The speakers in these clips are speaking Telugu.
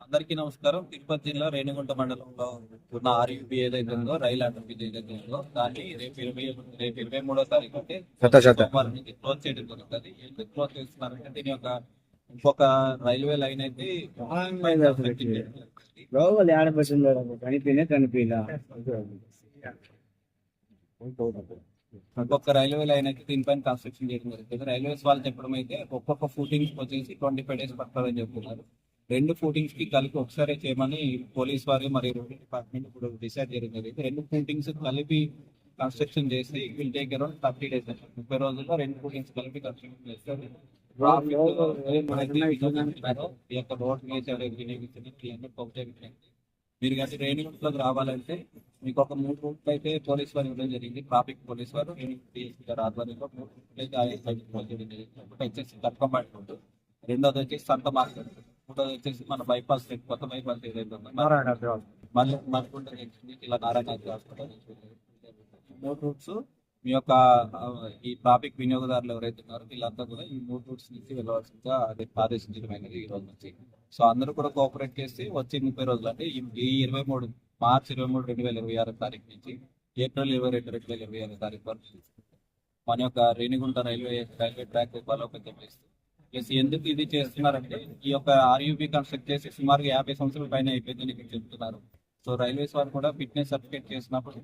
అందరికీ నమస్కారం. తిరుపతి జిల్లా రేణిగుంట మండలంలో ఉన్న ఆర్యుబి ఏదైతే ఉందో, రైలు అండర్బ్రిడ్జ్ ఏదైతే ఉందో, దాన్ని రేపు 23వ తారీఖు అంటే సోమవారం నుంచి క్లోజ్ చేయడం జరుగుతుంది. ఎందుకు క్లోజ్ చేస్తున్నారంటే దీని యొక్క ఇంకొక రైల్వే లైన్ అయితే ఇంకొక రైల్వే లైన్ అయితే దీనిపైన కన్స్ట్రక్షన్ చేయడం జరుగుతుంది. రైల్వేస్ వాళ్ళు చెప్పడం అయితే ఒక్కొక్క ఫూటింగ్స్ వచ్చేసి 25 days పడుతుందని చెప్తున్నారు. రెండు ఫూటింగ్స్ కి కలిపి ఒకసారి చేయమని పోలీస్ వారు మరియు రోడ్డు డిపార్ట్మెంట్ ఇప్పుడు డిసైడ్ చేయడం జరిగింది. రెండు ఫూటింగ్స్ కలిపి కన్స్ట్రక్షన్ చేసి విల్ టేక్ అరౌండ్ 30 days, 30 రోజుల్లో రెండు ఫూటింగ్స్ కలిపి కన్స్ట్రక్షన్ చేస్తారు. ఈ యొక్క రోడ్ మీరు కానీ రేణిగుంటలోకి రావాలంటే మీకు ఒక 3 రూట్లు అయితే పోలీస్ వారు ఇవ్వడం జరిగింది. ట్రాఫిక్ పోలీస్ వారు ఆధ్వర్యంలో 3 రూట్లు అయితే వచ్చేసి కట్కమాటి రోడ్డు, రెండోది వచ్చేసి సంత మార్కెట్, మూడోది వచ్చేసి మన బైపాస్ కొత్త బైపాస్ ఏదైతే ఉందో మళ్ళీ మనకుంటే ఇలా నారాయణ హాస్పిటల్. 3 రూట్స్ మీ యొక్క ఈ ట్రాఫిక్ వినియోగదారులు ఎవరైతే ఉన్నారో వీళ్ళంతా కూడా ఈ 3 రూట్స్ నుంచి వెళ్ళవలసిందిగా అది ఆదేశించడమైనది ఈ రోజు నుంచి. సో అందరూ కూడా కోఆపరేట్ చేసి వచ్చి 30 రోజులు అంటే ఈ 23 మార్చి 23, 2026 తారీఖు నుంచి ఏప్రిల్ 22, 2026 తారీఖు వరకు మన యొక్క రేణిగుంట రైల్వే ట్రాక్ బలోపేతం చేస్తుంది. ప్లస్ ఎందుకు ఇది చేస్తున్నారంటే ఈ యొక్క ఆర్యూబీ కన్స్ట్రక్ట్ చేసి సుమారుగా 50 సంవత్సరాల పైన అయిపోయిందని చెప్తున్నారు. సో రైల్వేస్ వారు కూడా ఫిట్నెస్ సర్టిఫికేట్ చేసినప్పుడు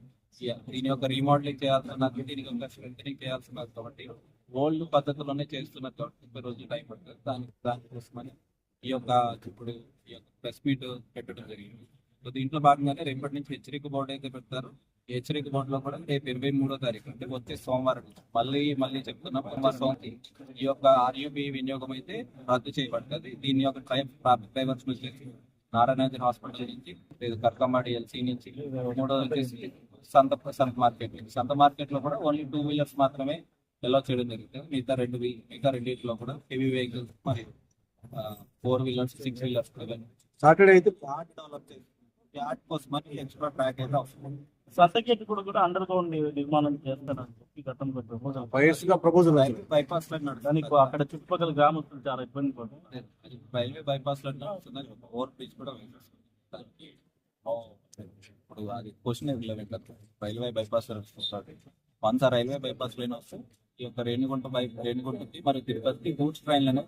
దీని యొక్క రీమోడలింగ్ చేయాల్సినది, దీనికి ఒక స్ట్రెంథనింగ్ చేయాల్సినది కాబట్టి ఓల్డ్ పద్ధతిలోనే చేస్తున్నారు కాబట్టి 30 రోజులు టైం పడుతుంది. దానికోసమని ఈ యొక్క ఇప్పుడు ఈ యొక్క ప్రెస్ మీట్ పెట్టడం జరిగింది. సో దీంట్లో భాగంగానే రేపటి నుంచి హెచ్చరిక బోర్డు అయితే పెడతారు. ఈ హెచ్చరిక బోర్డులో కూడా రేపు 23వ తారీఖు అంటే వచ్చే సోమవారం మళ్ళీ చెప్తున్నాం, సోమవారం ఈ యొక్క ఆర్యూబీ వినియోగం అయితే రద్దు చేయబడుతుంది. దీని యొక్క డ్రైవర్స్ వచ్చేసి నారాయణ హాస్పిటల్ నుంచి, కర్కమాడి ఎల్సీ నుంచి, మూడోది వచ్చేసి సంత మార్కెట్ లో కూడా ఓన్లీ 2 వీలర్స్ మాత్రమే ఎలా చేయడం జరుగుతుంది. మిగతా రెండింటిలో కూడా హెవీ వెహికల్స్ మరియు 4 వీలర్స్, 6 వీలర్స్ సాటర్డే అయితే యార్డ్ కోసం ఎక్స్ట్రా ట్రాక్ అయితే అవసరం. సర్టిఫికేట్ కూడా అండర్ గ్రౌండ్ నిర్మాణం చేస్తారని చెప్పి గతంలో ప్రపోజల్ బైపాస్ దానికి అక్కడ చుట్టుపక్కల గ్రామస్తులు చాలా ఇబ్బంది పడుతుంది. రైల్వే బైపాస్ లో ఓవర్ బ్రిడ్జ్ కూడా ఇప్పుడు అది క్వశ్చన్ రైల్వే బైపాస్ వన్స్ ఆ రైల్వే బైపాస్ లైన్ వస్తే ఈ యొక్క రేణిగుంటకి మరియు తిరుపతి గూడ్స్ ట్రైన్లను